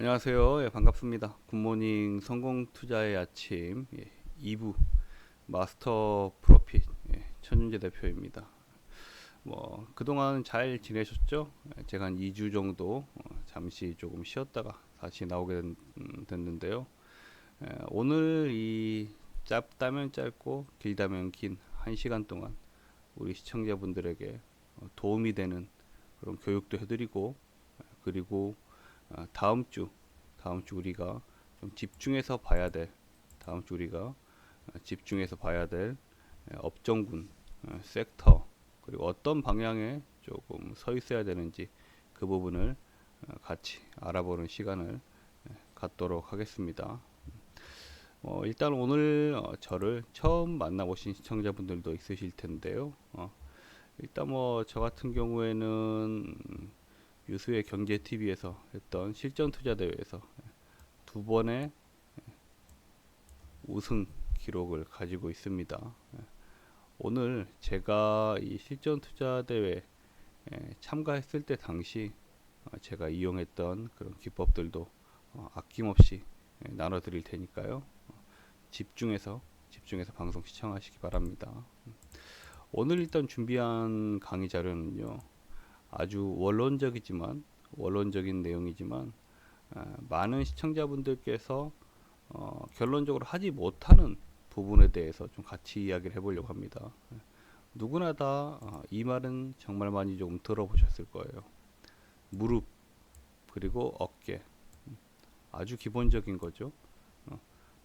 안녕하세요. 반갑습니다. 굿모닝 성공 투자의 아침 2부 마스터 프로핏 천윤재 대표입니다. 그동안 잘 지내셨죠? 제가 한 2주 정도 잠시 조금 쉬었다가 다시 나오게 됐는데요. 오늘 이 짧다면 짧고 길다면 긴 1시간 동안 우리 시청자분들에게 도움이 되는 그런 교육도 해드리고, 그리고 다음 주 우리가 좀 집중해서 봐야 될 다음 주 우리가 집중해서 봐야 될 업종군, 섹터, 그리고 어떤 방향에 조금 서 있어야 되는지 그 부분을 같이 알아보는 시간을 갖도록 하겠습니다. 일단 오늘 저를 처음 만나보신 시청자분들도 있으실 텐데요. 일단 저 같은 경우에는 유수의 경제 TV에서 했던 실전 투자 대회에서 두 번의 우승 기록을 가지고 있습니다. 오늘 제가 이 실전 투자 대회 참가했을 때 당시 제가 이용했던 그런 기법들도 아낌없이 나눠 드릴 테니까요. 집중해서 방송 시청하시기 바랍니다. 오늘 일단 준비한 강의 자료는요. 아주 원론적인 내용이지만 많은 시청자분들께서 결론적으로 하지 못하는 부분에 대해서 좀 같이 이야기를 해보려고 합니다. 누구나 다 이 말은 정말 많이 조금 들어보셨을 거예요. 무릎 그리고 어깨, 아주 기본적인 거죠.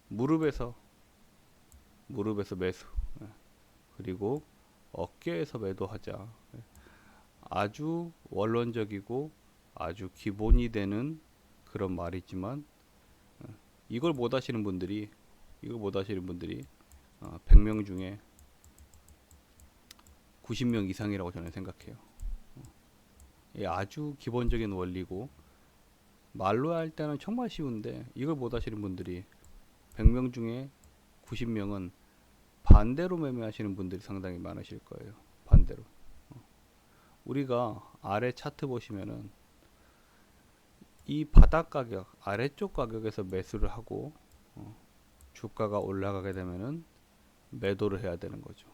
무릎에서 매수, 그리고 어깨에서 매도하자. 아주 원론적이고 아주 기본이 되는 그런 말이지만 이걸 못 하시는 분들이 100명 중에 90명 이상이라고 저는 생각해요. 아주 기본적인 원리고 말로 할 때는 정말 쉬운데 이걸 못 하시는 분들이 100명 중에 90명은 반대로 매매하시는 분들이 상당히 많으실 거예요. 반대로. 우리가 아래 차트 보시면은 이 바닥 가격, 아래쪽 가격에서 매수를 하고 주가가 올라가게 되면은 매도를 해야 되는 거죠.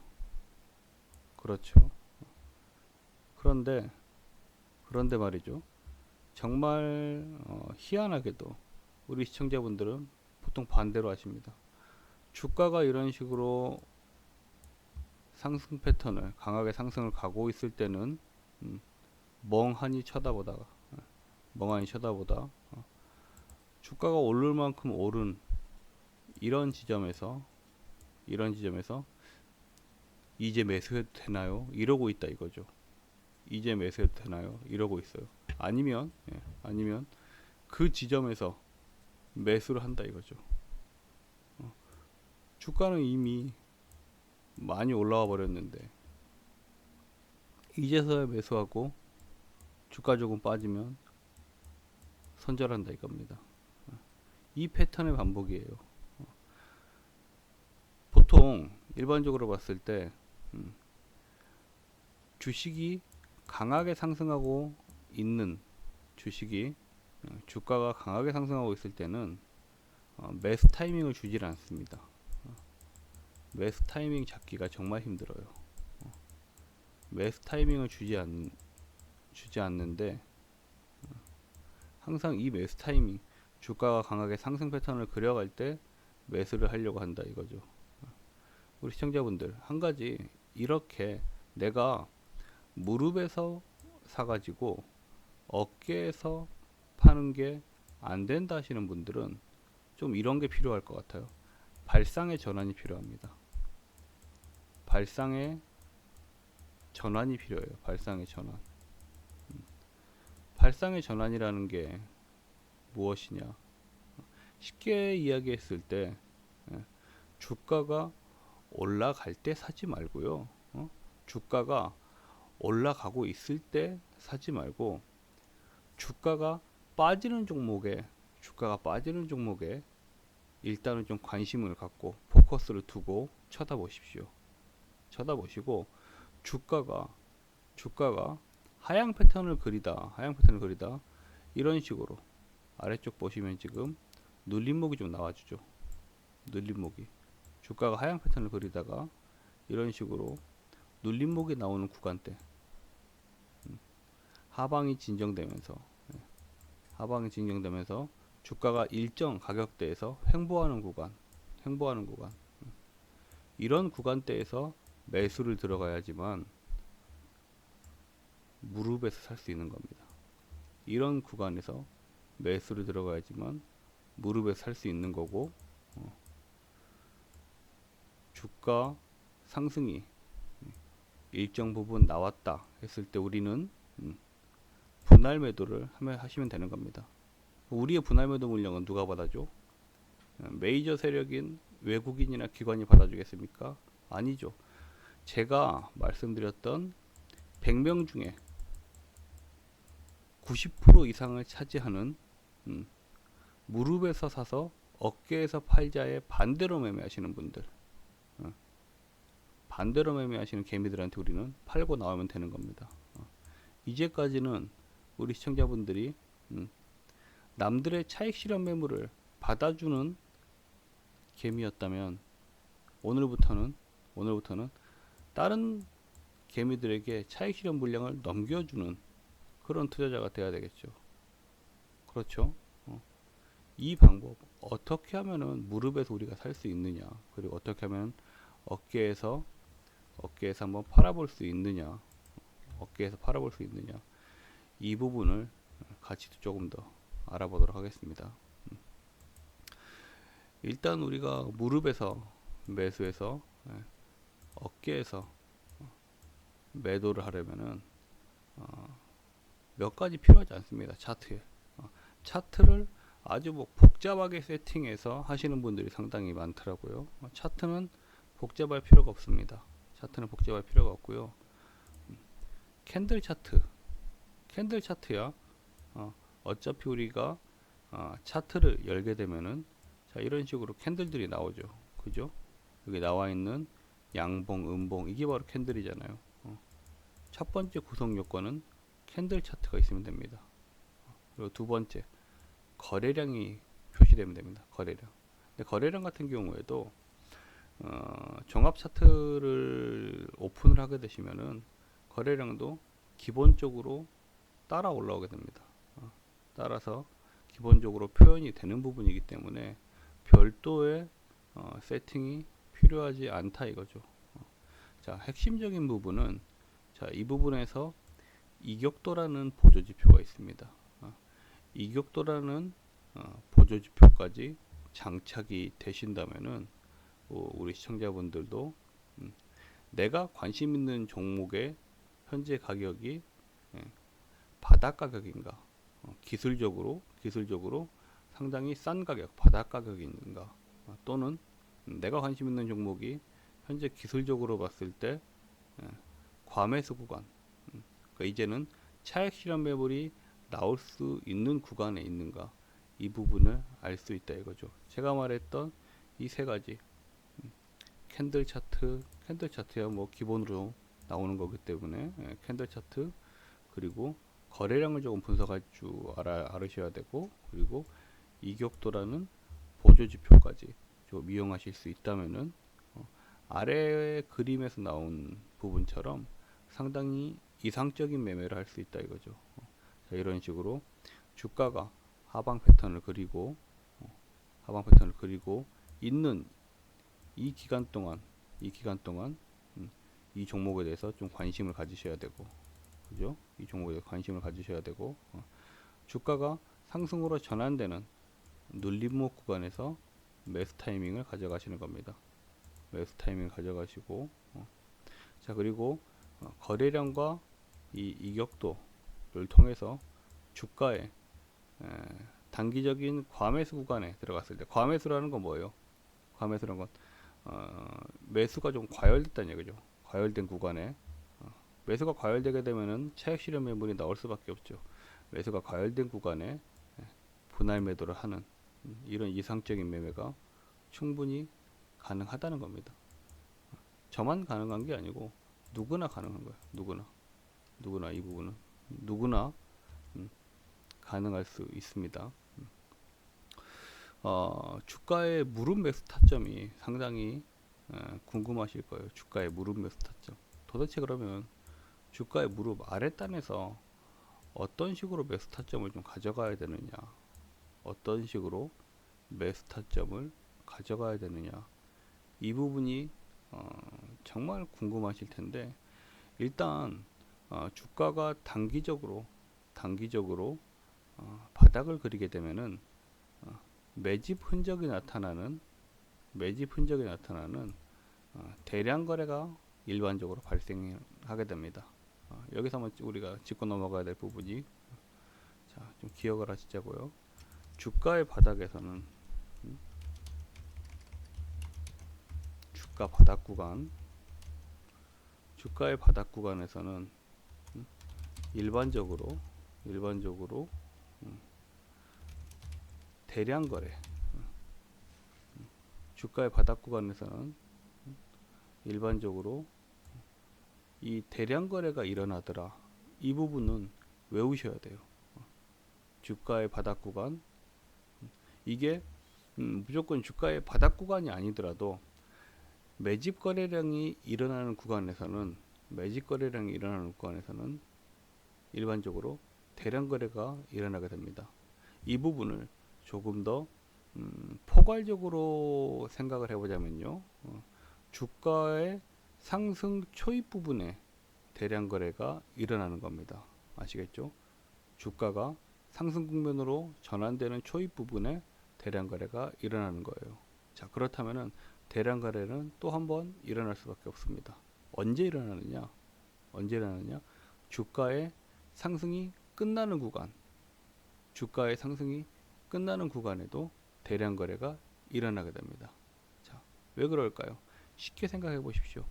그렇죠. 그런데 말이죠. 정말 희한하게도 우리 시청자분들은 보통 반대로 하십니다. 주가가 이런 식으로 상승 패턴을 강하게 상승을 가고 있을 때는 멍하니 쳐다보다 주가가 오를 만큼 오른 이런 지점에서 이제 매수해도 되나요? 이러고 있다 이거죠. 이제 매수해도 되나요? 이러고 있어요. 아니면 그 지점에서 매수를 한다 이거죠. 주가는 이미 많이 올라와 버렸는데 이제서야 매수하고 주가 조금 빠지면 손절한다 이겁니다. 이 패턴의 반복이에요. 보통 일반적으로 봤을 때 주식이 강하게 상승하고 있는 주가가 강하게 상승하고 있을 때는 매수 타이밍을 주질 않습니다. 매수 타이밍 잡기가 정말 힘들어요. 매수 타이밍을 주지 않는데 항상 이 매수 타이밍, 주가가 강하게 상승 패턴을 그려갈 때 매수를 하려고 한다 이거죠. 우리 시청자분들 한 가지, 이렇게 내가 무릎에서 사가지고 어깨에서 파는 게 안 된다 하시는 분들은 좀 이런 게 필요할 것 같아요. 발상의 전환이 필요합니다. 발상의 전환이 필요해요. 발상의 전환. 발상의 전환이라는 게 무엇이냐? 쉽게 이야기했을 때 주가가 올라갈 때 사지 말고요. 주가가 올라가고 있을 때 사지 말고 주가가 빠지는 종목에 일단은 좀 관심을 갖고 포커스를 두고 쳐다보십시오. 쳐다보시고 주가가 하향 패턴을 그리다 이런 식으로 아래쪽 보시면 지금 눌림목이 좀 나와주죠. 눌림목이 주가가 하향 패턴을 그리다가 이런 식으로 눌림목이 나오는 구간대 하방이 진정되면서 하방이 진정되면서 주가가 일정 가격대에서 횡보하는 구간 이런 구간대에서 매수를 들어가야지만 무릎에서 살 수 있는 겁니다. 이런 구간에서 매수를 들어가야지만 무릎에 살 수 있는 거고, 주가 상승이 일정 부분 나왔다 했을 때 우리는 분할 매도를 하시면 되는 겁니다. 우리의 분할 매도 물량은 누가 받아줘? 메이저 세력인 외국인이나 기관이 받아주겠습니까? 아니죠. 제가 말씀드렸던 100명 중에 90% 이상을 차지하는 무릎에서 사서 어깨에서 팔자의 반대로 매매하시는 분들, 반대로 매매하시는 개미들한테 우리는 팔고 나오면 되는 겁니다. 이제까지는 우리 시청자분들이 남들의 차익 실현 매물을 받아주는 개미였다면 오늘부터는 다른 개미들에게 차익 실현 물량을 넘겨주는 그런 투자자가 돼야 되겠죠. 그렇죠? 이 방법 어떻게 하면은 무릎에서 우리가 살 수 있느냐, 그리고 어떻게 하면 어깨에서 한번 팔아볼 수 있느냐, 이 부분을 같이 조금 더 알아보도록 하겠습니다. 일단 우리가 무릎에서 매수해서 어깨에서 매도를 하려면은 몇 가지 필요하지 않습니다. 차트에 차트를 아주 복잡하게 세팅해서 하시는 분들이 상당히 많더라고요. 차트는 복잡할 필요가 없습니다. 없고요. 캔들 차트야. 어차피 우리가 차트를 열게 되면은 자, 이런 식으로 캔들들이 나오죠. 그죠? 여기 나와 있는 양봉, 음봉, 이게 바로 캔들이잖아요. 첫 번째 구성 요건은 캔들 차트가 있으면 됩니다. 그리고 두 번째, 거래량이 표시되면 됩니다. 근데 거래량 같은 경우에도 종합 차트를 오픈을 하게 되시면은 거래량도 기본적으로 따라 올라오게 됩니다. 따라서 기본적으로 표현이 되는 부분이기 때문에 별도의 세팅이 필요하지 않다 이거죠. 자, 핵심적인 부분은 이 부분에서 이격도라는 보조지표가 있습니다. 이격도라는 보조지표까지 장착이 되신다면은 우리 시청자분들도 내가 관심 있는 종목의 현재 가격이 바닥 가격인가, 기술적으로 상당히 싼 가격, 바닥 가격인가, 또는 내가 관심 있는 종목이 현재 기술적으로 봤을 때 과매수 구간, 그러니까 이제는 차익 실현 매물이 나올 수 있는 구간에 있는가, 이 부분을 알 수 있다 이거죠. 제가 말했던 이 세 가지, 캔들 차트야 뭐 기본으로 나오는 거기 때문에 캔들 차트, 그리고 거래량을 조금 분석할 줄 알으셔야 되고, 그리고 이격도라는 보조지표까지 좀 이용하실 수 있다면은 아래 그림에서 나온 부분처럼 상당히 이상적인 매매를 할 수 있다 이거죠. 자, 이런 식으로 주가가 하방 패턴을 그리고 있는 이 기간 동안 이 종목에 대해서 좀 관심을 가지셔야 되고, 그죠? 이 종목에 대해서 관심을 가지셔야 되고, 주가가 상승으로 전환되는 눌림목 구간에서 매수 타이밍을 가져가시는 겁니다. 매수 타이밍을 가져가시고, 자, 그리고 거래량과 이 이격도를 통해서 주가의 단기적인 과매수 구간에 들어갔을 때, 과매수라는 건 뭐예요? 과매수라는 건 매수가 좀 과열됐다는 얘기죠. 과열된 구간에 매수가 과열되게 되면은 차익 실현 매물이 나올 수밖에 없죠. 매수가 과열된 구간에 분할 매도를 하는 이런 이상적인 매매가 충분히 가능하다는 겁니다. 저만 가능한 게 아니고 누구나 가능한 거예요. 누구나 이 부분은 누구나 가능할 수 있습니다. 주가의 무릎 매수 타점이 상당히 궁금하실 거예요. 주가의 무릎 매수 타점. 도대체 그러면 주가의 무릎 아랫단에서 어떤 식으로 매수 타점을 좀 가져가야 되느냐? 어떤 식으로 매수 타점을 가져가야 되느냐? 이 부분이 정말 궁금하실 텐데, 일단 주가가 단기적으로 바닥을 그리게 되면은 매집 흔적이 나타나는 대량 거래가 일반적으로 발생하게 됩니다. 여기서 한번 우리가 짚고 넘어가야 될 부분이, 자, 좀 기억을 하시자고요. 주가의 바닥에서는 주가의 바닥 구간에서는 일반적으로 대량 거래, 주가의 바닥 구간에서는 일반적으로 이 대량 거래가 일어나더라. 이 부분은 외우셔야 돼요. 주가의 바닥 구간, 이게 무조건 주가의 바닥 구간이 아니더라도 매집 거래량이 일어나는 구간에서는 일반적으로 대량 거래가 일어나게 됩니다. 이 부분을 조금 더 포괄적으로 생각을 해보자면요, 주가의 상승 초입 부분에 대량 거래가 일어나는 겁니다. 아시겠죠? 주가가 상승 국면으로 전환되는 초입 부분에 대량 거래가 일어나는 거예요. 자, 그렇다면은 대량 거래는 또 한 번 일어날 수밖에 없습니다. 언제 일어나느냐? 주가의 상승이 끝나는 구간에도 대량 거래가 일어나게 됩니다. 자, 왜 그럴까요? 쉽게 생각해 보십시오.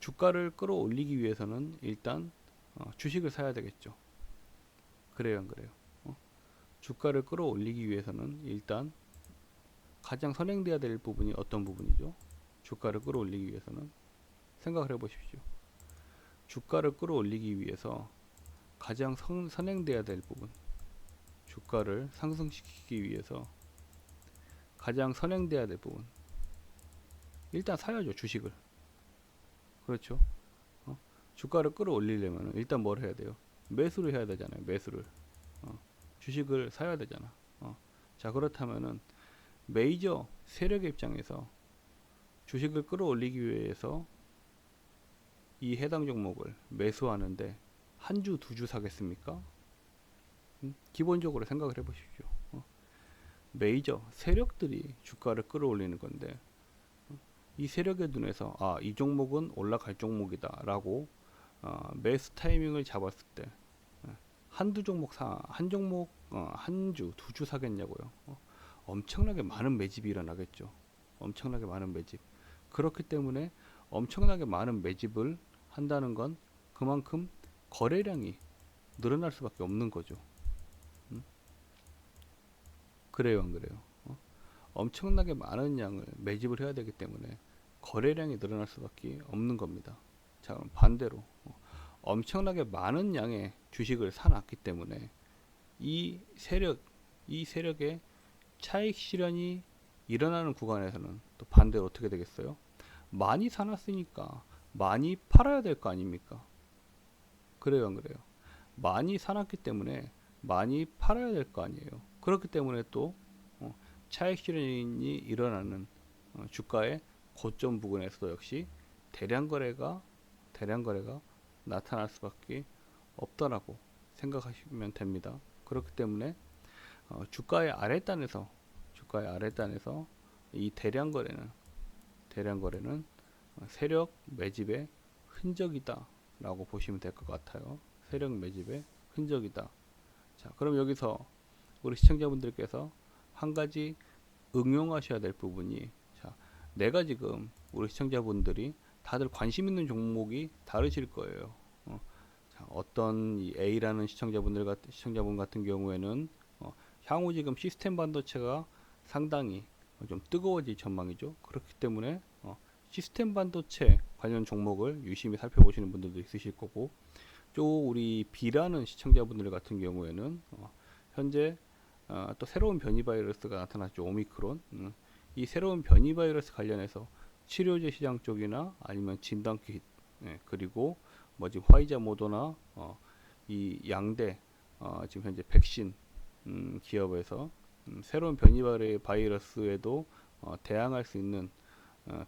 주가를 끌어올리기 위해서는 일단 주식을 사야 되겠죠. 그래요, 안 그래요? 주가를 끌어올리기 위해서는 일단 가장 선행돼야 될 부분이 어떤 부분이죠? 주가를 끌어올리기 위해서는 생각을 해보십시오. 주가를 끌어올리기 위해서 가장 선행돼야 될 부분, 주가를 상승시키기 위해서 가장 선행돼야 될 부분, 일단 사야죠, 주식을. 그렇죠? 주가를 끌어올리려면 일단 뭘 해야 돼요? 매수를 해야 되잖아요. 매수를. 주식을 사야 되잖아. 자, 그렇다면은 메이저 세력의 입장에서 주식을 끌어올리기 위해서 이 해당 종목을 매수하는데 한 주, 두 주 사겠습니까? 기본적으로 생각을 해보십시오. 메이저 세력들이 주가를 끌어올리는 건데, 이 세력의 눈에서 이 종목은 올라갈 종목이다 라고 매수 타이밍을 잡았을 때 한 주, 두 주 사겠냐고요. 엄청나게 많은 매집이 일어나겠죠. 엄청나게 많은 매집. 그렇기 때문에 엄청나게 많은 매집을 한다는 건 그만큼 거래량이 늘어날 수밖에 없는 거죠. 그래요, 안 그래요? 엄청나게 많은 양을 매집을 해야 되기 때문에 거래량이 늘어날 수밖에 없는 겁니다. 자, 그럼 반대로 엄청나게 많은 양의 주식을 사놨기 때문에 이 세력의 차익 실현이 일어나는 구간에서는 또 반대로 어떻게 되겠어요? 많이 사놨으니까 많이 팔아야 될 거 아닙니까? 그래요, 안 그래요? 많이 사놨기 때문에 많이 팔아야 될 거 아니에요. 그렇기 때문에 또 차익 실현이 일어나는 주가의 고점 부근에서도 역시 대량 거래가 나타날 수밖에 없다라고 생각하시면 됩니다. 그렇기 때문에 주가의 아랫단에서 이 대량 거래는 세력 매집의 흔적이다 라고 보시면 될 것 같아요. 세력 매집의 흔적이다. 자, 그럼 여기서 우리 시청자분들께서 한 가지 응용하셔야 될 부분이, 자, 내가 지금 우리 시청자분들이 다들 관심 있는 종목이 다르실 거예요. 자, 어떤 이 A라는 시청자분 같은 경우에는 향후 지금 시스템 반도체가 상당히 좀 뜨거워질 전망이죠. 그렇기 때문에 시스템 반도체 관련 종목을 유심히 살펴보시는 분들도 있으실 거고, 또 우리 B라는 시청자분들 같은 경우에는 현재 또 새로운 변이 바이러스가 나타났죠. 오미크론. 이 새로운 변이 바이러스 관련해서 치료제 시장 쪽이나 아니면 진단킷, 그리고 뭐 지금 화이자 모더나 이 양대 지금 현재 백신 기업에서 새로운 변이 바이러스에도 대항할 수 있는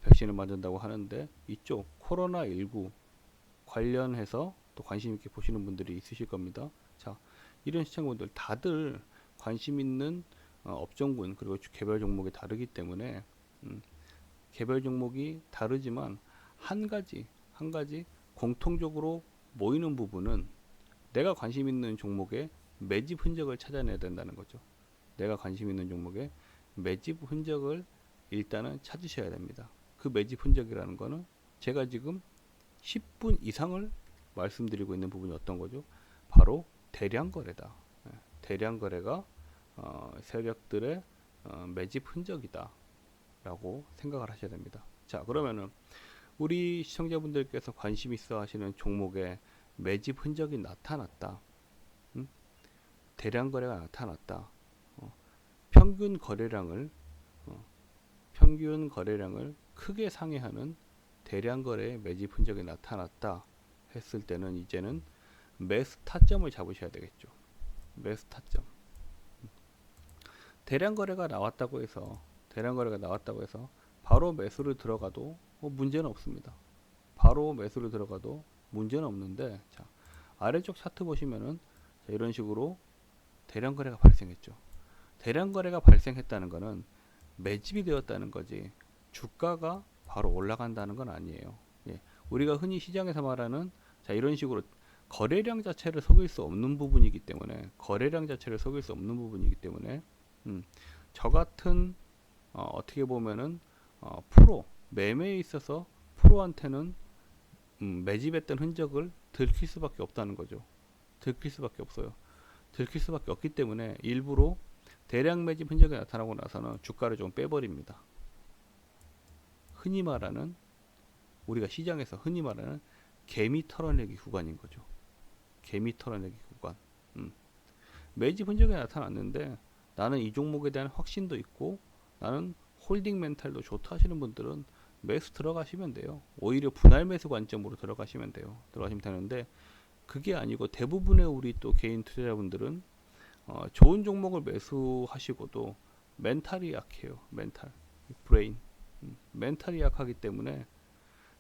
백신을 만든다고 하는데, 이쪽 코로나19 관련해서 또 관심 있게 보시는 분들이 있으실 겁니다. 자, 이런 시청자분들 다들 관심 있는 업종군 그리고 개별 종목이 다르기 때문에 개별 종목이 다르지만 한 가지 공통적으로 모이는 부분은 내가 관심 있는 종목의 매집 흔적을 찾아내야 된다는 거죠. 내가 관심 있는 종목의 매집 흔적을 일단은 찾으셔야 됩니다. 그 매집 흔적이라는 거는 제가 지금 10분 이상을 말씀드리고 있는 부분이 어떤 거죠? 바로 대량 거래다. 대량 거래가 세력들의 매집 흔적이다 라고 생각을 하셔야 됩니다. 자, 그러면은 우리 시청자분들께서 관심 있어 하시는 종목에 매집 흔적이 나타났다. 대량 거래가 나타났다. 평균 거래량을 크게 상회하는 대량 거래의 매집 흔적이 나타났다 했을 때는 이제는 매수 타점을 잡으셔야 되겠죠. 매수 타점. 대량 거래가 나왔다고 해서 바로 매수를 들어가도 문제는 없습니다. 바로 매수를 들어가도 문제는 없는데, 자, 아래쪽 차트 보시면은 자, 이런 식으로 대량 거래가 발생했죠. 대량 거래가 발생했다는 것은 매집이 되었다는 거지 주가가 바로 올라간다는 건 아니에요. 예, 우리가 흔히 시장에서 말하는 자, 이런 식으로 거래량 자체를 속일 수 없는 부분이기 때문에 저 같은 어떻게 보면은 프로 매매에 있어서 프로한테는 매집했던 흔적을 들킬 수밖에 없다는 거죠. 들킬 수밖에 없어요. 들킬 수밖에 없기 때문에 일부러 대량 매집 흔적이 나타나고 나서는 주가를 좀 빼버립니다. 우리가 시장에서 흔히 말하는 개미 털어내기 구간인 거죠. 개미 털어내기 구간. 매집 흔적이 나타났는데 나는 이 종목에 대한 확신도 있고 나는 홀딩 멘탈도 좋다 하시는 분들은 매수 들어가시면 돼요. 오히려 분할 매수 관점으로 들어가시면 되는데, 그게 아니고 대부분의 우리 또 개인 투자자분들은 좋은 종목을 매수하시고도 멘탈이 약해요. 브레인. 멘탈이 약하기 때문에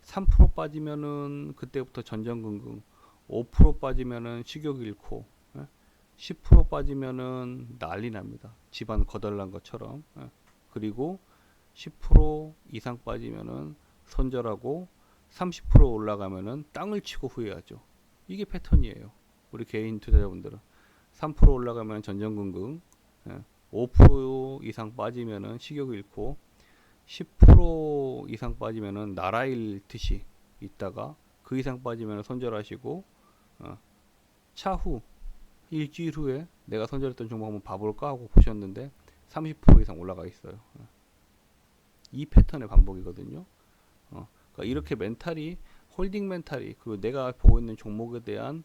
3% 빠지면은 그때부터 전전긍긍, 5% 빠지면은 식욕 잃고, 10% 빠지면은 난리 납니다. 집안 거덜난 것처럼. 그리고 10% 이상 빠지면은 손절하고 30% 올라가면은 땅을 치고 후회하죠. 이게 패턴이에요. 우리 개인 투자자분들은 3% 올라가면 전전긍긍, 5% 이상 빠지면은 식욕 잃고 10% 이상 빠지면은 나라 잃듯이 있다가 그 이상 빠지면 손절하시고 차후 일주일 후에 내가 손절했던 종목 한번 봐볼까 하고 보셨는데 30% 이상 올라가 있어요. 이 패턴의 반복이거든요. 그러니까 이렇게 홀딩 멘탈이, 그리고 내가 보고 있는 종목에 대한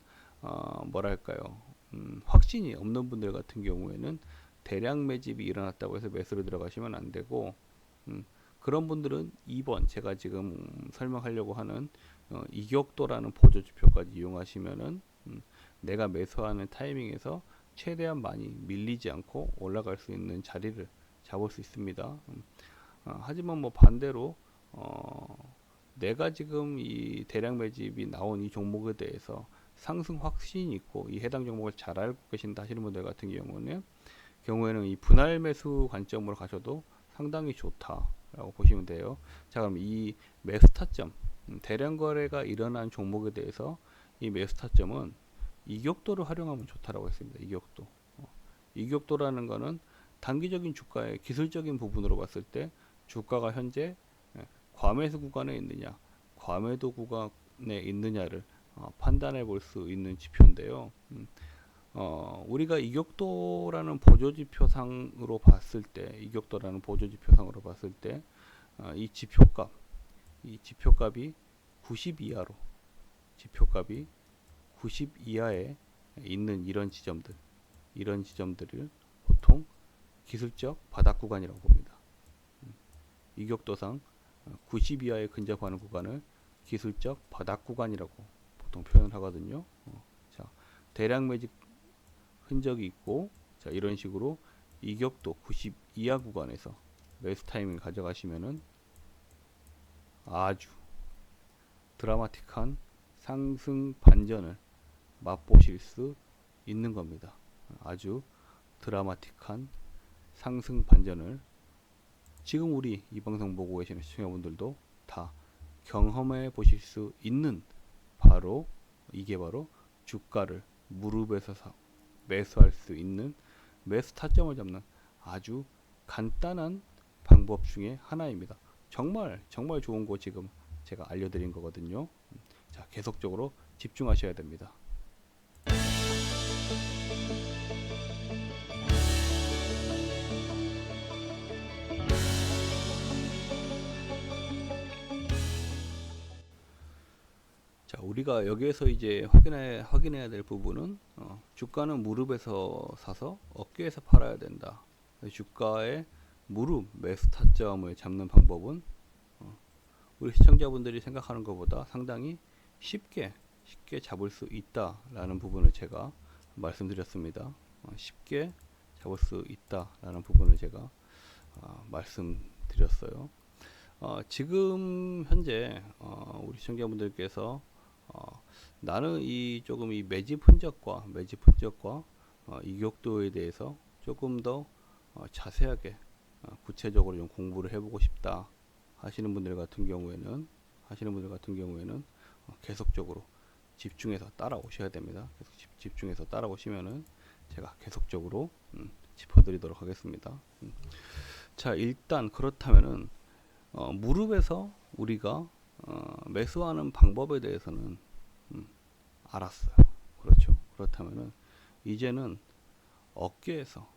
확신이 없는 분들 같은 경우에는 대량 매집이 일어났다고 해서 매수를 들어가시면 안 되고, 그런 분들은 2번 제가 지금 설명하려고 하는 이격도라는 보조지표까지 이용하시면은 내가 매수하는 타이밍에서 최대한 많이 밀리지 않고 올라갈 수 있는 자리를 잡을 수 있습니다. 하지만 뭐 반대로 내가 지금 이 대량 매집이 나온 이 종목에 대해서 상승 확신이 있고 이 해당 종목을 잘 알고 계신다 하시는 분들 같은 경우에는 이 분할 매수 관점으로 가셔도 상당히 좋다라고 보시면 돼요. 자, 그럼 이 매수 타점, 대량 거래가 일어난 종목에 대해서 이 매수 타점은 이격도를 활용하면 좋다라고 했습니다. 이격도라는 거는 단기적인 주가의 기술적인 부분으로 봤을 때 주가가 현재 과매수 구간에 있느냐, 과매도 구간에 있느냐를 판단해 볼 수 있는 지표인데요. 우리가 이격도라는 보조지표상으로 봤을 때, 이 지표값이 90 이하로, 지표값이 90 이하에 있는 이런 지점들을 보통 기술적 바닥 구간이라고 봅니다. 이격도상 90 이하에 근접하는 구간을 기술적 바닥 구간이라고 보통 표현을 하거든요. 자, 대량 매집 흔적이 있고, 자, 이런 식으로 이격도 90 이하 구간에서 매수 타이밍을 가져가시면은 아주 드라마틱한 상승 반전을 맛보실 수 있는 겁니다. 아주 드라마틱한 상승 반전을 지금 우리 이 방송 보고 계시는 시청자분들도 다 경험해 보실 수 있는, 바로 이게 바로 주가를 무릎에서 매수할 수 있는, 매수 타점을 잡는 아주 간단한 방법 중에 하나입니다. 정말 좋은 거 지금 제가 알려드린 거거든요. 자, 계속적으로 집중하셔야 됩니다. 자, 우리가 여기에서 이제 확인해야 될 부분은, 주가는 무릎에서 사서 어깨에서 팔아야 된다. 주가의 무릎 매수 타점을 잡는 방법은 우리 시청자분들이 생각하는 것보다 상당히 쉽게 잡을 수 있다라는 부분을 제가 말씀드렸습니다. 쉽게 잡을 수 있다라는 부분을 제가 말씀드렸어요. 지금 현재 우리 시청자분들께서 나는 이 매집 흔적과 이격도에 대해서 조금 더 자세하게 구체적으로 좀 공부를 해보고 싶다 하시는 분들 같은 경우에는 계속적으로 집중해서 따라오셔야 됩니다. 계속 집중해서 따라오시면은 제가 계속적으로 짚어드리도록 하겠습니다. 자, 일단 그렇다면은 무릎에서 우리가 매수하는 방법에 대해서는 알았어요. 그렇죠. 그렇다면은 이제는 어깨에서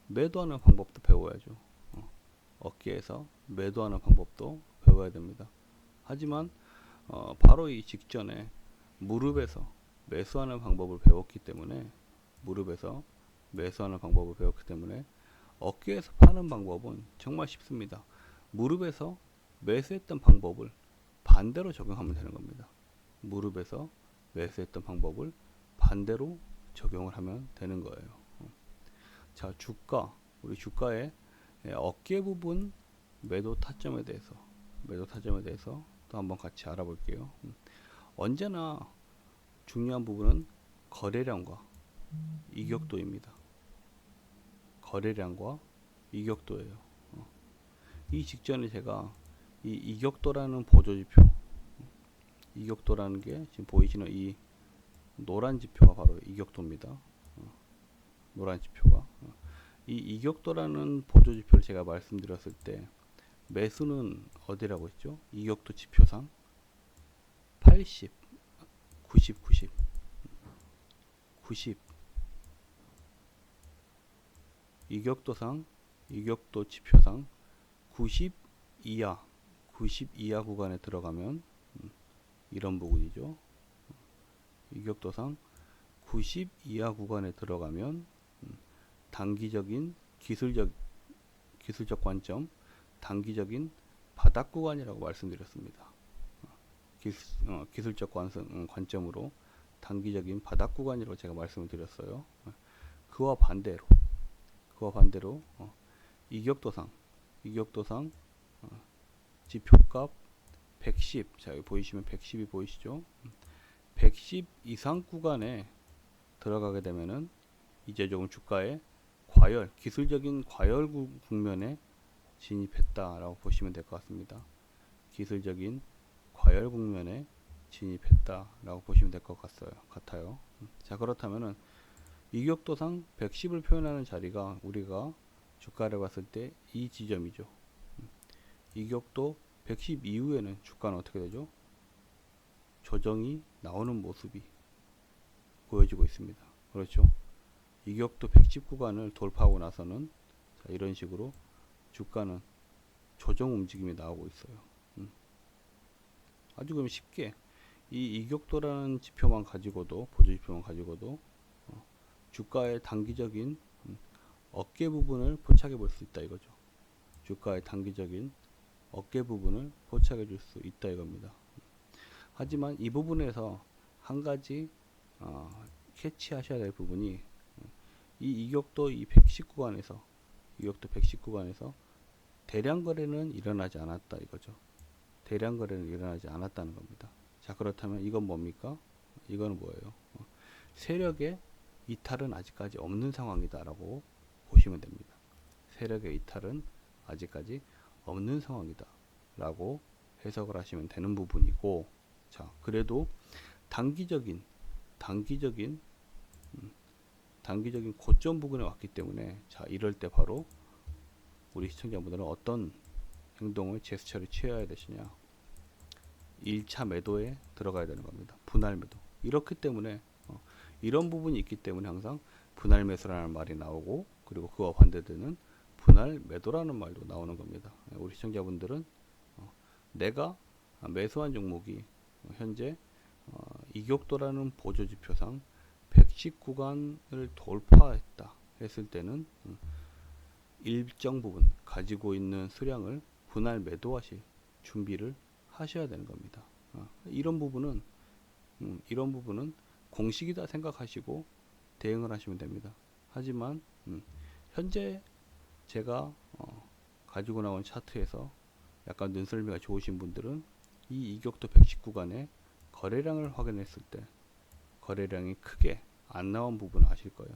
매도하는 방법도 배워야죠. 어깨에서 매도하는 방법도 배워야 됩니다. 하지만 바로 이 직전에 무릎에서 매수하는 방법을 배웠기 때문에 어깨에서 파는 방법은 정말 쉽습니다. 무릎에서 매수했던 방법을 반대로 적용하면 되는 겁니다. 무릎에서 매수했던 방법을 반대로 적용을 하면 되는 거예요. 자, 우리 주가의 어깨 부분 매도 타점에 대해서 또 한번 같이 알아볼게요. 언제나 중요한 부분은 거래량과 이격도입니다. 거래량과 이격도예요. 이 직전에 제가 이 이격도라는 보조지표, 이격도라는 게 지금 보이시는 이 노란 지표가 바로 이격도입니다. 노란 지표가 이 이격도라는 보조지표를 제가 말씀드렸을 때 매수는 어디라고 했죠? 이격도 지표상 80, 90, 90 이격도 지표상 90 이하 구간에 들어가면 이런 부분이죠. 이격도상 90 이하 구간에 들어가면 단기적인 기술적 관점, 단기적인 바닥 구간이라고 말씀드렸습니다. 기술적 관점으로 단기적인 바닥 구간이라고 제가 말씀을 드렸어요. 그와 반대로 이격도상 지표값 110, 자, 여기 보이시면 110이 보이시죠? 110 이상 구간에 들어가게 되면은 이제 조금 주가의 기술적인 과열 국면에 진입했다라고 보시면 될 것 같습니다. 기술적인 과열 국면에 진입했다라고 보시면 될 것 같아요. 자, 그렇다면은 이격도상 110을 표현하는 자리가 우리가 주가를 봤을 때 이 지점이죠. 이격도 110 이후에는 주가는 어떻게 되죠? 조정이 나오는 모습이 보여지고 있습니다. 그렇죠? 이격도 110 구간을 돌파하고 나서는 자, 이런 식으로 주가는 조정 움직임이 나오고 있어요. 아주 그럼 쉽게 이 이격도라는 지표만 가지고도, 보조지표만 가지고도 주가의 단기적인 어깨 부분을 포착해 볼 수 있다 이거죠. 주가의 단기적인 어깨 부분을 포착해 줄 수 있다 이겁니다. 하지만 이 부분에서 한 가지 캐치하셔야 될 부분이 이 이격도 이 110 구간에서 이격도 110 구간에서 대량 거래는 일어나지 않았다 이거죠. 대량 거래는 일어나지 않았다는 겁니다. 자, 그렇다면 이건 뭡니까? 이거는 뭐예요? 세력의 이탈은 아직까지 없는 상황이다라고 보시면 됩니다. 세력의 이탈은 아직까지 없는 상황이다라고 해석을 하시면 되는 부분이고, 자, 그래도 단기적인 고점 부근에 왔기 때문에, 자, 이럴 때 바로 우리 시청자분들은 어떤 행동을 제스처를 취해야 되시냐? 1차 매도에 들어가야 되는 겁니다. 분할 매도. 이렇기 때문에 이런 부분이 있기 때문에 항상 분할 매수라는 말이 나오고, 그리고 그와 반대되는 분할 매도라는 말도 나오는 겁니다. 우리 시청자분들은 내가 매수한 종목이 현재 이격도라는 보조지표상 110 구간을 돌파했다 했을 때는 일정 부분 가지고 있는 수량을 분할 매도하실 준비를 하셔야 되는 겁니다. 이런 부분은 공식이다 생각하시고 대응을 하시면 됩니다. 하지만 현재 제가 가지고 나온 차트에서 약간 눈썰미가 좋으신 분들은 이 이격도 110 구간의 거래량을 확인했을 때 거래량이 크게 안 나온 부분을 아실 거예요.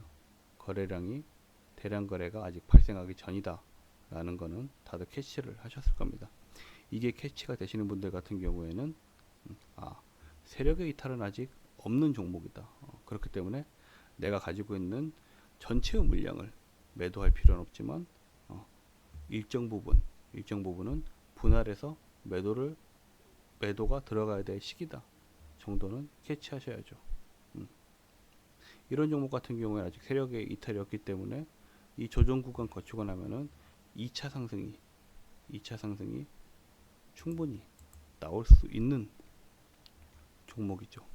거래량이 대량 거래가 아직 발생하기 전이다 라는 거는 다들 캐치를 하셨을 겁니다. 이게 캐치가 되시는 분들 같은 경우에는 세력의 이탈은 아직 없는 종목이다. 그렇기 때문에 내가 가지고 있는 전체의 물량을 매도할 필요는 없지만 일정 부분은 분할해서 매도가 들어가야 될 시기다 정도는 캐치하셔야죠. 이런 종목 같은 경우에 아직 세력의 이탈이 없기 때문에 이 조정 구간 거치고 나면은 2차 상승이 충분히 나올 수 있는 종목이죠.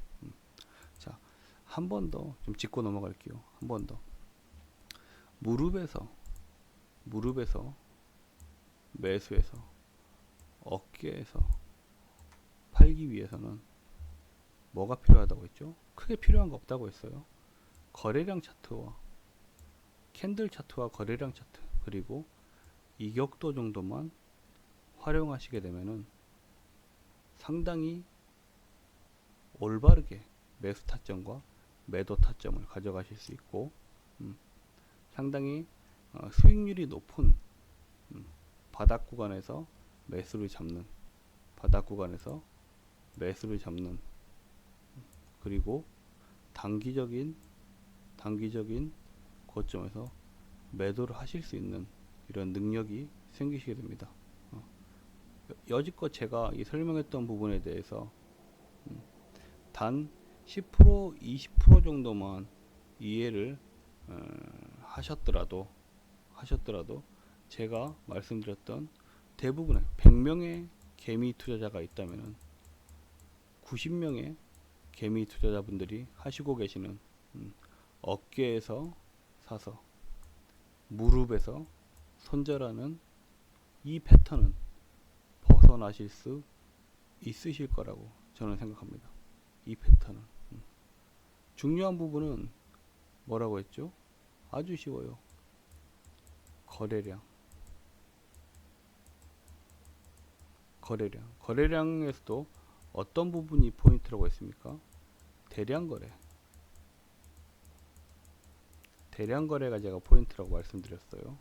자, 한 번 더 좀 짚고 넘어갈게요. 한 번 더. 무릎에서 매수해서 어깨에서 팔기 위해서는 뭐가 필요하다고 했죠? 크게 필요한 거 없다고 했어요. 거래량 차트와 캔들 차트와 거래량 차트, 그리고 이격도 정도만 활용하시게 되면은 상당히 올바르게 매수 타점과 매도 타점을 가져가실 수 있고, 상당히 수익률이 높은 바닥 구간에서 매수를 잡는 그리고 단기적인 고점에서 매도를 하실 수 있는 이런 능력이 생기시게 됩니다. 여지껏 제가 이 설명했던 부분에 대해서 단 10% 20% 정도만 이해를 하셨더라도 제가 말씀드렸던 대부분의 100명의 개미 투자자가 있다면 90명의 개미 투자자분들이 하시고 계시는 어깨에서 사서 무릎에서 손절하는 이 패턴은 벗어나실 수 있으실 거라고 저는 생각합니다. 이 패턴은. 중요한 부분은 뭐라고 했죠? 아주 쉬워요. 거래량에서도 어떤 부분이 포인트라고 했습니까? 대량 거래가 제가 포인트라고 말씀드렸어요.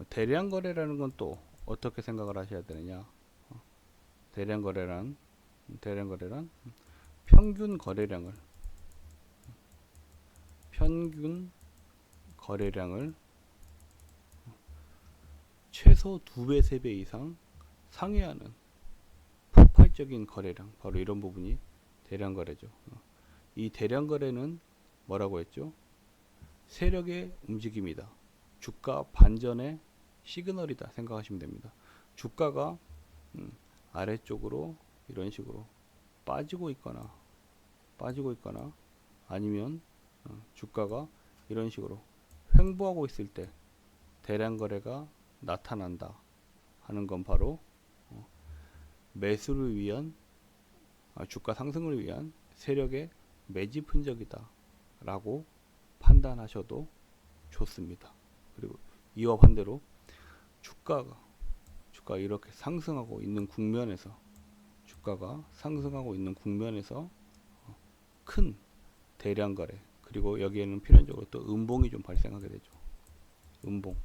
대량 거래라는 건 또 어떻게 생각을 하셔야 되느냐? 대량 거래란 평균 거래량을 최소 2배, 3배 이상 상회하는 폭발적인 거래량, 바로 이런 부분이 대량 거래죠. 이 대량 거래는 뭐라고 했죠? 세력의 움직임이다. 주가 반전의 시그널이다 생각하시면 됩니다. 주가가 아래쪽으로 이런 식으로 빠지고 있거나 아니면 주가가 이런 식으로 횡보하고 있을 때 대량 거래가 나타난다 하는 건 바로 매수를 위한 주가 상승을 위한 세력의 매집 흔적이다 라고 판단하셔도 좋습니다. 그리고 이와 반대로 주가가 이렇게 상승하고 있는 국면에서 큰 대량 거래, 그리고 여기에는 필연적으로 또 음봉이 좀 발생하게 되죠. 음봉,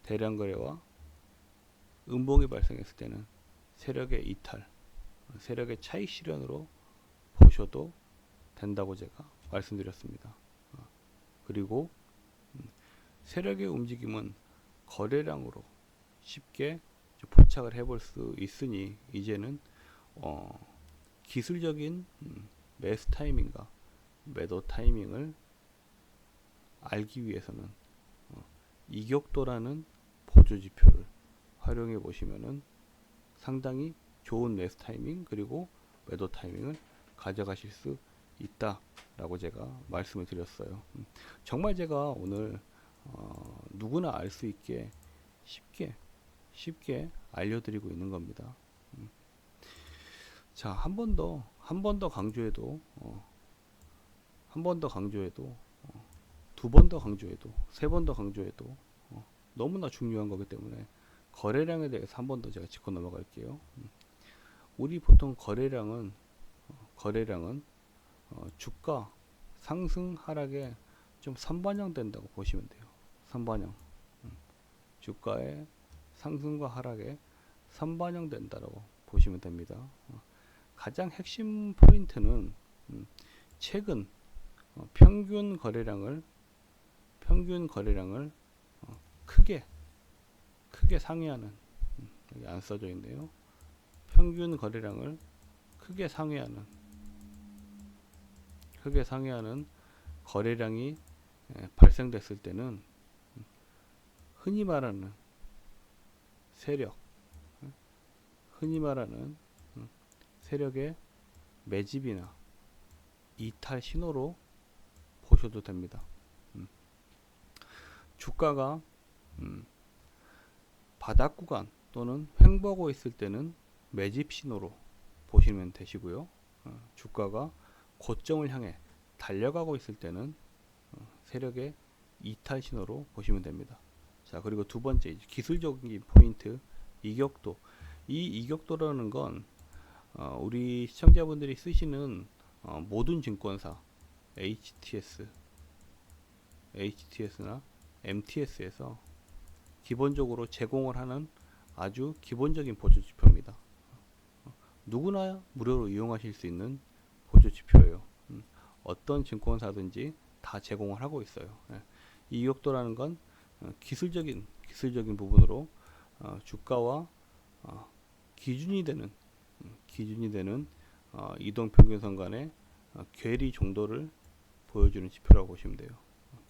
대량 거래와 음봉이 발생했을 때는 세력의 이탈, 세력의 차익 실현으로 보셔도 된다고 제가 말씀드렸습니다. 그리고 세력의 움직임은 거래량으로 쉽게 포착을 해볼 수 있으니 이제는 기술적인 매수 타이밍과 매도 타이밍을 알기 위해서는 이격도라는 보조 지표를 활용해 보시면은 상당히 좋은 매수 타이밍 그리고 매도 타이밍을 가져가실 수 있다라고 제가 말씀을 드렸어요. 정말 제가 오늘 누구나 알 수 있게 쉽게 알려드리고 있는 겁니다. 자, 한 번 더 강조해도, 두 번 더 강조해도, 세 번 더 강조해도 너무나 중요한 거기 때문에 거래량에 대해서 한 번 더 제가 짚고 넘어갈게요. 우리 보통 거래량은 주가 상승 하락에 좀 선반영된다고 보시면 돼요. 선반영. 주가의 상승과 하락에 선반영된다고 보시면 됩니다. 가장 핵심 포인트는 최근 평균 거래량을 크게 상회하는, 여기 안 써져 있네요. 평균 거래량을 크게 상회하는 거래량이 발생됐을 때는 흔히 말하는 세력의 매집이나 이탈 신호로 보셔도 됩니다. 주가가 바닥 구간 또는 횡보하고 있을 때는 매집 신호로 보시면 되시고요. 주가가 고점을 향해 달려가고 있을 때는 세력의 이탈 신호로 보시면 됩니다. 자, 그리고 두 번째 기술적인 포인트, 이격도. 이 이격도라는 건 우리 시청자분들이 쓰시는 모든 증권사 HTS나 MTS에서 기본적으로 제공을 하는 아주 기본적인 보조 지표입니다. 누구나 무료로 이용하실 수 있는 보조 지표예요. 어떤 증권사든지 다 제공을 하고 있어요. 이격도라는 건 기술적인 부분으로 주가와 기준이 되는 이동평균선 간의 괴리 정도를 보여주는 지표라고 보시면 돼요.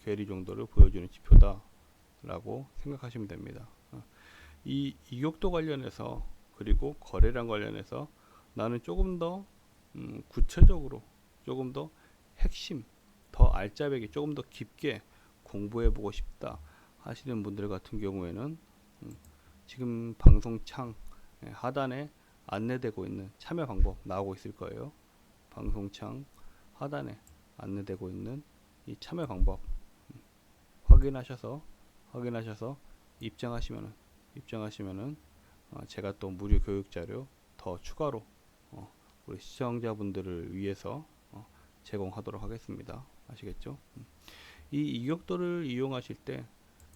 괴리 정도를 보여주는 지표다라고 생각하시면 됩니다. 이 이격도 관련해서 그리고 거래량 관련해서 나는 조금 더 구체적으로, 조금 더 핵심, 더 알짜배기, 조금 더 깊게 공부해보고 싶다 하시는 분들 같은 경우에는 지금 방송창 하단에 안내되고 있는 참여 방법 나오고 있을 거예요. 방송창 하단에 안내되고 있는 이 참여 방법 확인하셔서 입장하시면은 제가 또 무료 교육 자료 더 추가로 우리 시청자분들을 위해서 제공하도록 하겠습니다. 아시겠죠? 이 이격도를 이용하실 때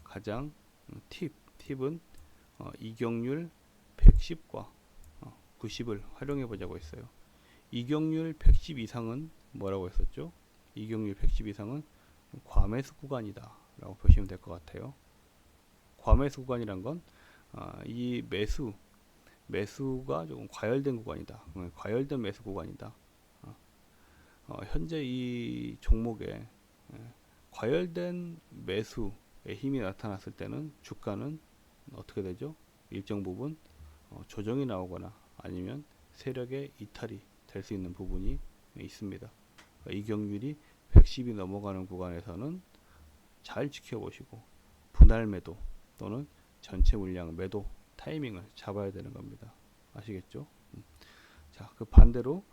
가장 팁은 이격률 110과 90을 활용해 보자고 했어요. 이격률 110 이상은 뭐라고 했었죠? 이격률 110 이상은 과매수 구간이다 라고 보시면 될 것 같아요. 과매수 구간이란 건 이 매수가 조금 과열된 구간이다. 과열된 매수 구간이다. 현재 이 종목에 과열된 매수의 힘이 나타났을 때는 주가는 어떻게 되죠? 일정 부분 조정이 나오거나 아니면 세력의 이탈이 될 수 있는 부분이 있습니다. 이격률이 110이 넘어가는 구간에서는 잘 지켜보시고 분할 매도 또는 전체 물량 매도 타이밍을 잡아야 되는 겁니다. 아시겠죠? 자, 그 반대로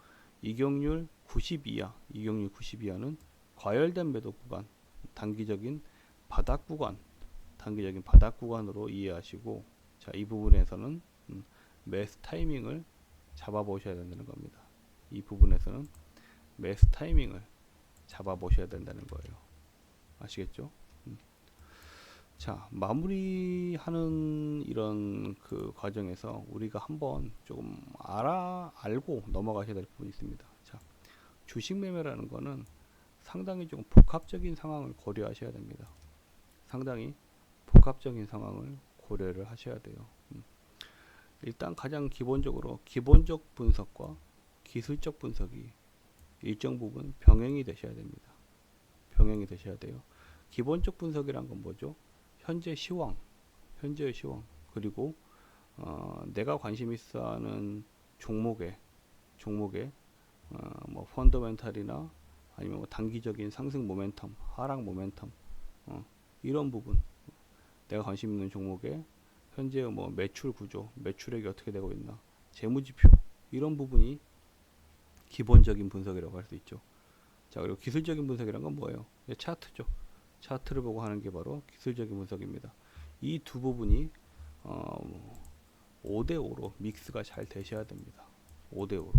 이격률 90 이하, 이격률 90 이하는 과열된 매도 구간, 단기적인 바닥 구간, 단기적인 바닥 구간으로 이해하시고, 자, 이 부분에서는 매수 타이밍을 잡아 보셔야 된다는 겁니다. 이 부분에서는 매수 타이밍을 잡아 보셔야 된다는 거예요. 아시겠죠? 자, 마무리하는 이런 그 과정에서 우리가 한번 조금 알고 넘어가셔야 될 부분이 있습니다. 자, 주식 매매라는 거는 상당히 좀 복합적인 상황을 고려하셔야 됩니다. 상당히 복합적인 상황을 고려를 하셔야 돼요. 일단 가장 기본적으로 기본적 분석과 기술적 분석이 일정 부분 병행이 되셔야 됩니다. 병행이 되셔야 돼요. 기본적 분석이란 건 뭐죠? 현재 시황, 현재의 시황, 그리고 내가 관심 있어 하는 종목의 뭐 펀더멘탈이나 아니면 뭐 단기적인 상승 모멘텀, 하락 모멘텀, 이런 부분, 내가 관심 있는 종목의 현재 뭐 매출 구조, 매출액이 어떻게 되고 있나, 재무지표, 이런 부분이 기본적인 분석이라고 할 수 있죠. 자, 그리고 기술적인 분석이란 건 뭐예요? 차트죠. 차트를 보고 하는 게 바로 기술적인 분석입니다. 이 두 부분이 5대5로 믹스가 잘 되셔야 됩니다. 5대5로.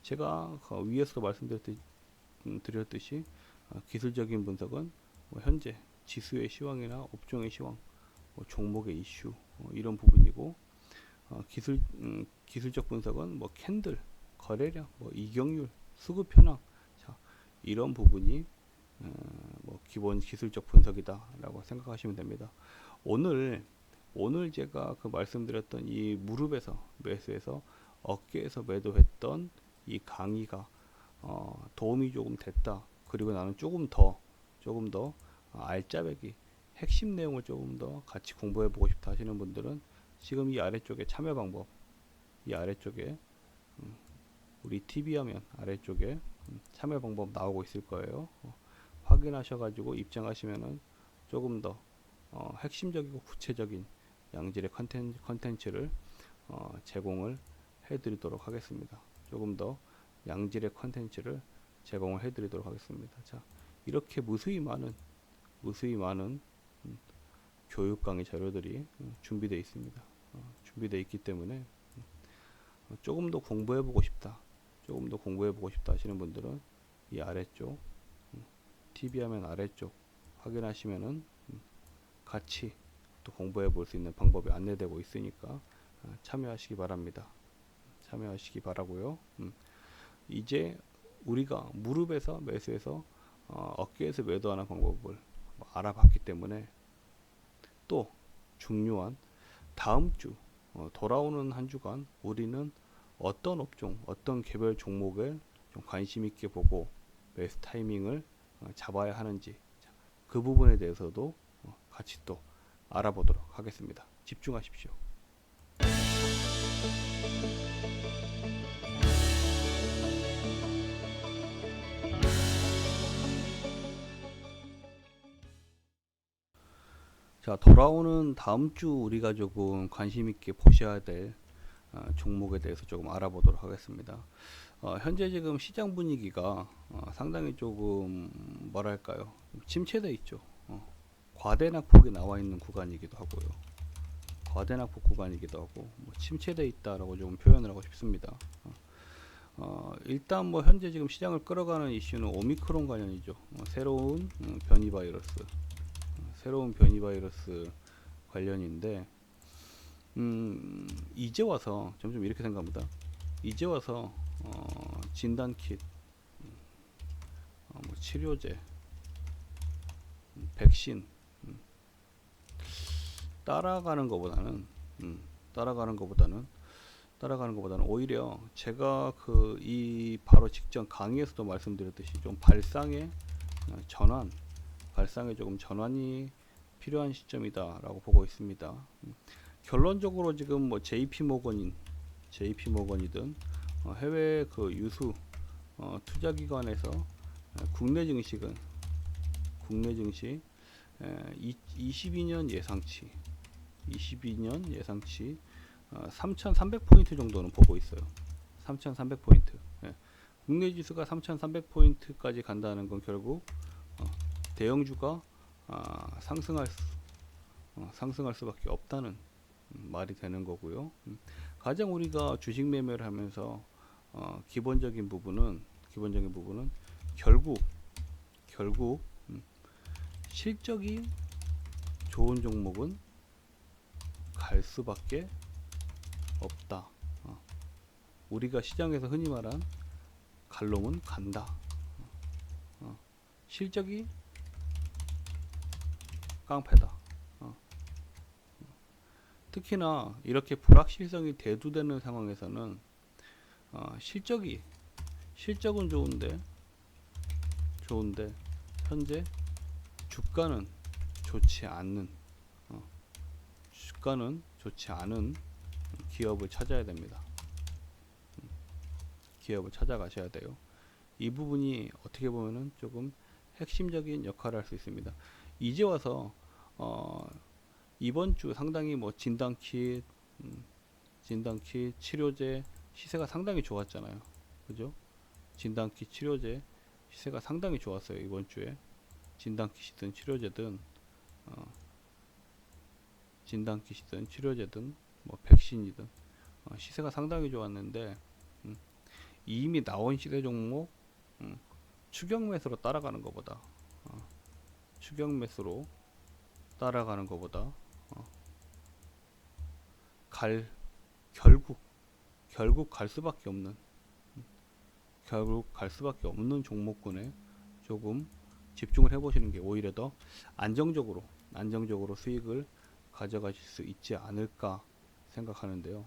제가 위에서도 말씀드렸듯이 기술적인 분석은 뭐 현재 지수의 시황이나 업종의 시황, 뭐 종목의 이슈, 이런 부분이고, 기술적 분석은 뭐 캔들, 거래량, 뭐 이격률, 수급 현황, 자, 이런 부분이 뭐 기본 기술적 분석이다라고 생각하시면 됩니다. 오늘 제가 그 말씀드렸던 이 무릎에서 매수해서 어깨에서 매도했던 이 강의가 도움이 조금 됐다. 그리고 나는 조금 더 알짜배기 핵심 내용을 조금 더 같이 공부해 보고 싶다 하시는 분들은 지금 이 아래쪽에 참여 방법, 이 아래쪽에 우리 TV 화면 아래쪽에 참여 방법 나오고 있을 거예요. 확인하셔가지고 입장하시면은 조금 더 핵심적이고 구체적인 양질의 컨텐츠를 제공을 해드리도록 하겠습니다. 조금 더 양질의 컨텐츠를 제공을 해드리도록 하겠습니다. 자, 이렇게 무수히 많은 교육 강의 자료들이 준비되어 있습니다. 준비되어 있기 때문에 조금 더 공부해보고 싶다, 하시는 분들은 이 아래쪽 TV 화면 아래쪽 확인하시면은 같이 또 공부해 볼 수 있는 방법이 안내되고 있으니까 참여하시기 바랍니다. 참여하시기 바라고요. 이제 우리가 무릎에서 매수해서 어깨에서 매도하는 방법을 알아봤기 때문에 또 중요한 다음 주 돌아오는 한 주간 우리는 어떤 업종, 어떤 개별 종목을 좀 관심 있게 보고 매수 타이밍을 잡아야 하는지, 그 부분에 대해서도 같이 또 알아보도록 하겠습니다. 집중하십시오. 자, 돌아오는 다음 주 우리가 조금 관심 있게 보셔야 될 종목에 대해서 조금 알아보도록 하겠습니다. 현재 지금 시장 분위기가 상당히 조금 뭐랄까요, 침체돼 있죠. 과대낙폭이 나와 있는 구간이기도 하고요. 과대낙폭 구간이기도 하고 뭐 침체돼 있다라고 좀 표현을 하고 싶습니다. 일단 뭐 현재 지금 시장을 끌어가는 이슈는 오미크론 관련이죠. 새로운 변이 바이러스 관련인데, 이제 와서 점점 이렇게 생각합니다. 이제 와서 진단킷, 뭐 치료제, 백신 따라가는 것보다는 오히려 제가 그 이 바로 직전 강의에서도 말씀드렸듯이 좀 발상의 조금 전환이 필요한 시점이다라고 보고 있습니다. 결론적으로 지금 뭐 JP 모건이든 해외 그 유수 투자기관에서 국내 증시 22년 예상치 3,300포인트 정도는 보고 있어요. 3,300포인트. 국내 지수가 3,300포인트까지 간다는 건 결국 대형주가 상승할 수밖에 없다는 말이 되는 거고요. 가장 우리가 주식 매매를 하면서 기본적인 부분은 결국 실적이 좋은 종목은 갈 수밖에 없다. 우리가 시장에서 흔히 말한 갈 놈은 간다. 실적이 깡패다. 특히나 이렇게 불확실성이 대두되는 상황에서는 실적은 좋은데 현재 주가는 좋지 않는 기업을 찾아야 됩니다. 기업을 찾아가셔야 돼요. 이 부분이 어떻게 보면은 조금 핵심적인 역할을 할 수 있습니다. 이제 와서 이번 주 상당히 뭐 진단킷, 치료제 시세가 상당히 좋았잖아요. 그죠? 진단킷, 치료제 시세가 상당히 좋았어요. 이번 주에 진단킷이든 치료제든 뭐 백신이든 시세가 상당히 좋았는데 이미 나온 시세 종목 추격 매수로 따라가는 것보다 결국 갈 수밖에 없는 종목군에 조금 집중을 해보시는 게 오히려 더 안정적으로 수익을 가져가실 수 있지 않을까 생각하는데요.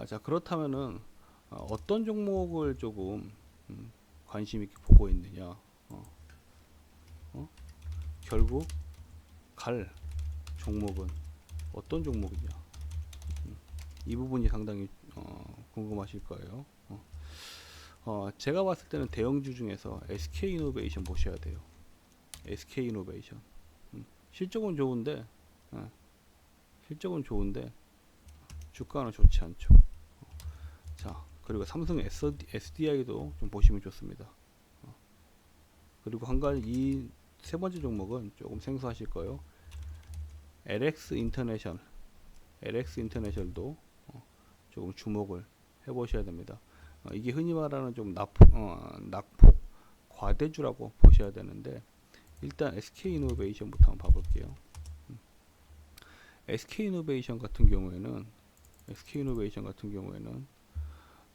자, 그렇다면은 어떤 종목을 조금 관심 있게 보고 있느냐? 결국 갈 종목은 어떤 종목이냐? 이 부분이 상당히 궁금하실 거예요. 제가 봤을 때는 대형주 중에서 SK이노베이션 보셔야 돼요. SK이노베이션 실적은 좋은데 주가는 좋지 않죠. 자, 그리고 삼성 SDI도 좀 보시면 좋습니다. 그리고 한 가지 이 세 번째 종목은 조금 생소하실 거예요. LX 인터내셔널도 조금 주목을 해보셔야 됩니다. 이게 흔히 말하는 좀 낙폭 과대주라고 보셔야 되는데 일단 SK이노베이션부터 한번 봐볼게요. SK이노베이션 같은 경우에는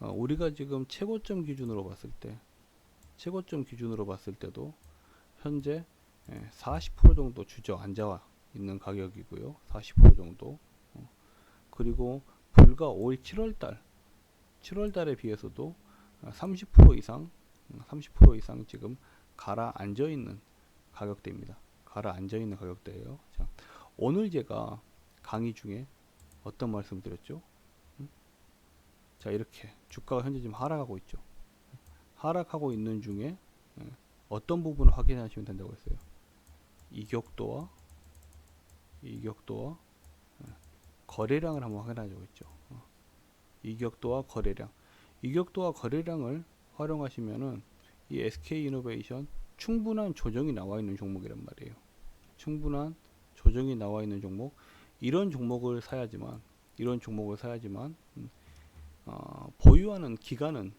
우리가 지금 최고점 기준으로 봤을 때도 현재 40% 정도 주저앉아 있는 가격이고요. 40% 정도. 그리고 불과 올 7월달에 비해서도 30% 이상 지금 가라앉아 있는 가격대입니다. 자, 오늘 제가 강의 중에 어떤 말씀 드렸죠? 자, 이렇게 주가가 현재 지금 하락하고 있죠. 하락하고 있는 중에 어떤 부분을 확인하시면 된다고 했어요. 이격도와 거래량을 한번 확인하자고 했죠. 이격도와 거래량을 활용하시면은 이 SK이노베이션 충분한 조정이 나와 있는 종목이란 말이에요. 이런 종목을 사야지만 보유하는 기간은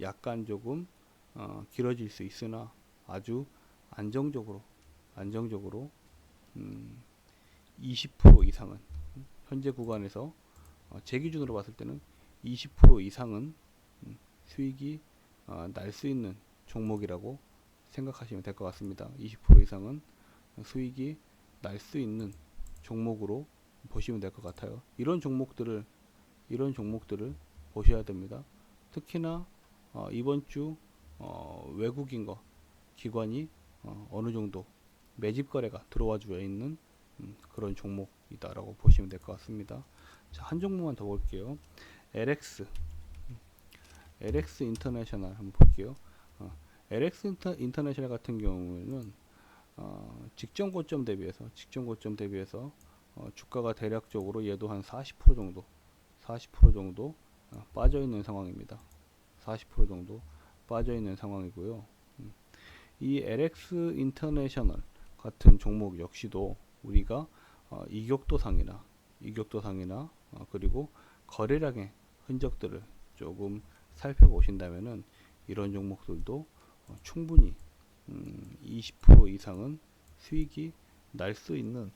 약간 조금 길어질 수 있으나 아주 안정적으로 20% 이상은 현재 구간에서 제 기준으로 봤을 때는 20% 이상은 수익이 날 수 있는 종목이라고 생각하시면 될 것 같습니다. 20% 이상은 수익이 날 수 있는 종목으로 보시면 될 것 같아요. 이런 종목들을 보셔야 됩니다. 특히나 이번 주 외국인 기관이 어느 정도 매집 거래가 들어와 주어 있는 그런 종목이다라고 보시면 될 것 같습니다. 자, 한 종목만 더 볼게요. LX 인터내셔널 한번 볼게요. LX 인터내셔널 같은 경우에는 직전 고점 대비해서 주가가 대략적으로 얘도 한 40% 정도 빠져 있는 상황입니다. 40% 정도 빠져 있는 상황이고요. 이 LX 인터내셔널 같은 종목 역시도 우리가 이격도상이나 그리고 거래량의 흔적들을 조금 살펴보신다면은 이런 종목들도 충분히 20% 이상은 수익이 날 수 있는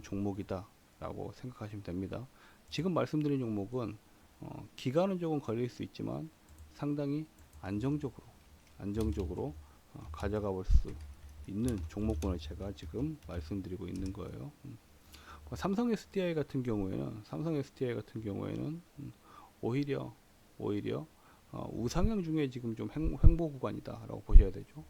종목이다라고 생각하시면 됩니다. 지금 말씀드린 종목은 기간은 조금 걸릴 수 있지만 상당히 안정적으로 가져가 볼 수 있는 종목군을 제가 지금 말씀드리고 있는 거예요. 삼성 SDI 같은 경우에는 오히려 우상향 중에 지금 좀 횡보 구간이다라고 보셔야 되죠.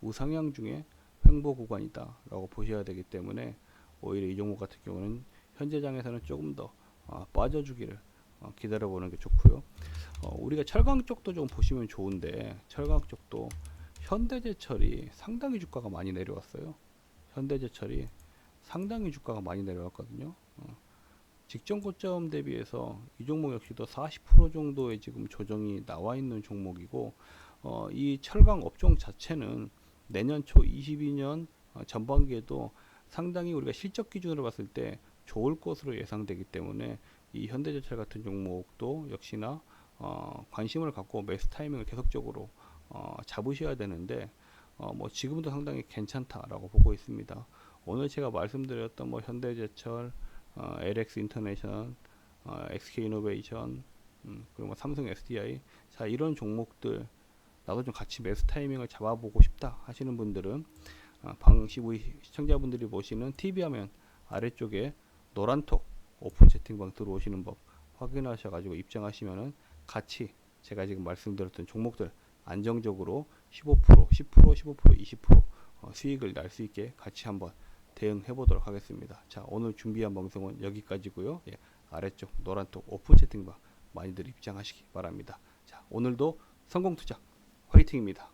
우상향 중에 횡보 구간이다라고 보셔야 되기 때문에 오히려 이 종목 같은 경우는 현재장에서는 조금 더 빠져주기를 기다려보는 게 좋고요. 우리가 철강 쪽도 좀 보시면 좋은데 철강 쪽도 현대제철이 상당히 주가가 많이 내려왔어요. 현대제철이 상당히 주가가 많이 내려왔거든요. 직전 고점 대비해서 이 종목 역시도 40% 정도의 지금 조정이 나와 있는 종목이고 이 철강 업종 자체는 내년 초 22년 전반기에도 상당히 우리가 실적 기준으로 봤을 때 좋을 것으로 예상되기 때문에 이 현대제철 같은 종목도 역시나 관심을 갖고 매수 타이밍을 계속적으로 잡으셔야 되는데 뭐 지금도 상당히 괜찮다라고 보고 있습니다. 오늘 제가 말씀드렸던 뭐 현대제철, LX 인터내셔널, SK이노베이션, 그리고 뭐 삼성 SDI, 자 이런 종목들 나도 좀 같이 매수 타이밍을 잡아보고 싶다 하시는 분들은 우리 시청자분들이 보시는 TV 화면 아래쪽에 노란톡 오픈 채팅방 들어오시는 법 확인하셔가지고 입장하시면은 같이 제가 지금 말씀드렸던 종목들 안정적으로 15%, 10%, 15%, 20% 수익을 날 수 있게 같이 한번 대응해 보도록 하겠습니다. 자, 오늘 준비한 방송은 여기까지고요. 예, 아래쪽 노란톡 오픈 채팅방 많이들 입장하시기 바랍니다. 자, 오늘도 성공 투자 화이팅입니다.